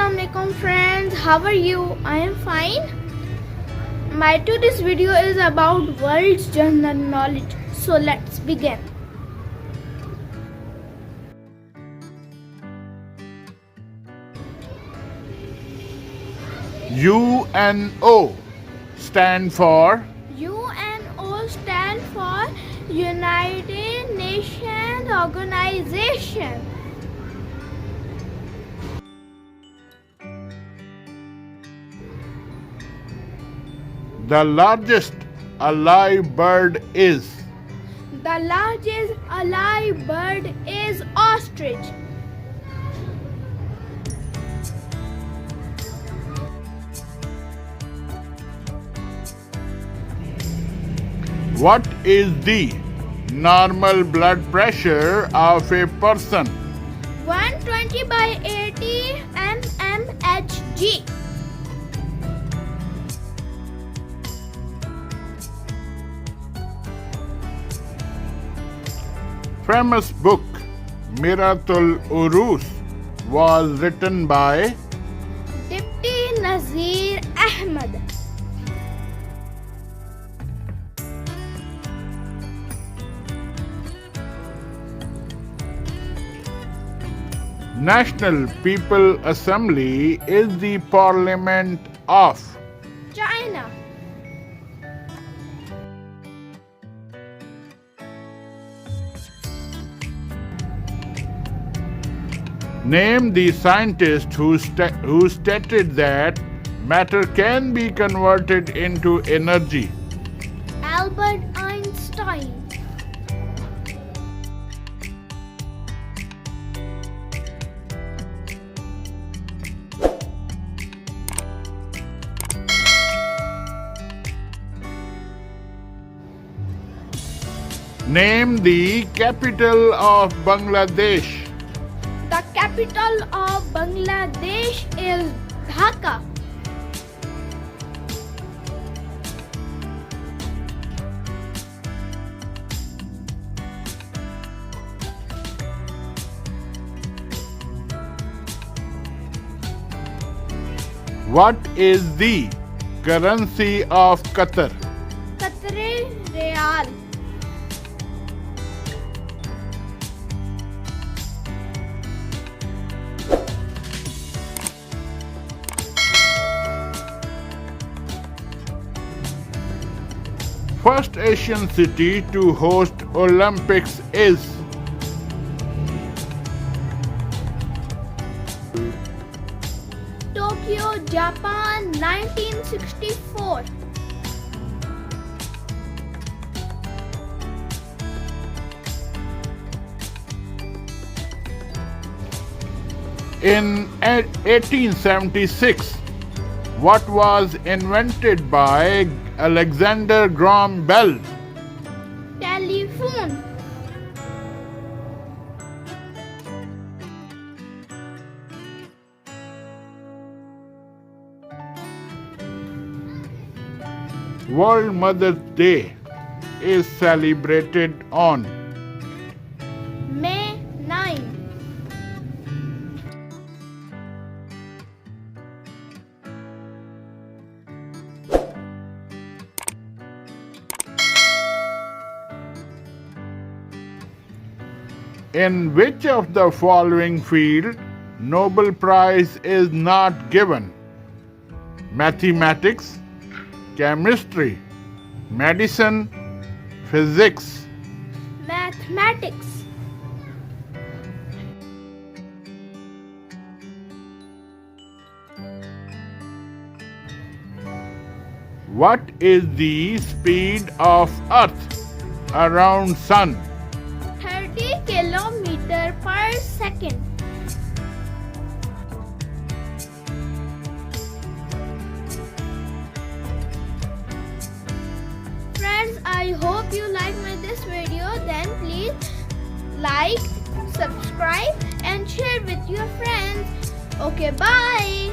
Assalamualaikum friends, how are you? I am fine. My today's video is about world's general knowledge. So let's begin. UNO stand for UNO stand for United Nations Organization. the largest alive bird is The largest alive bird is ostrich. what is the normal blood pressure of a person? 120/80 mmHg. Famous book Miratul Urus was written by Dipti Nazir Ahmad. National People Assembly is the parliament of China. Name the scientist who stated that matter can be converted into energy. Albert Einstein. Name the capital of Bangladesh. The capital of Bangladesh is Dhaka. What is the currency of Qatar? Qatari Riyal. First Asian city to host Olympics is Tokyo, Japan, 1964. in 1876. What was invented by Alexander Graham Bell? Telephone. World Mother's Day is celebrated on May 9. In which of the following field Nobel Prize is not given? Mathematics, chemistry, medicine, physics. Mathematics. What is the speed of Earth around Sun? 30 kilometer per second. Friends, I hope you like this video. Then please like, subscribe and share with your friends. Okay, bye.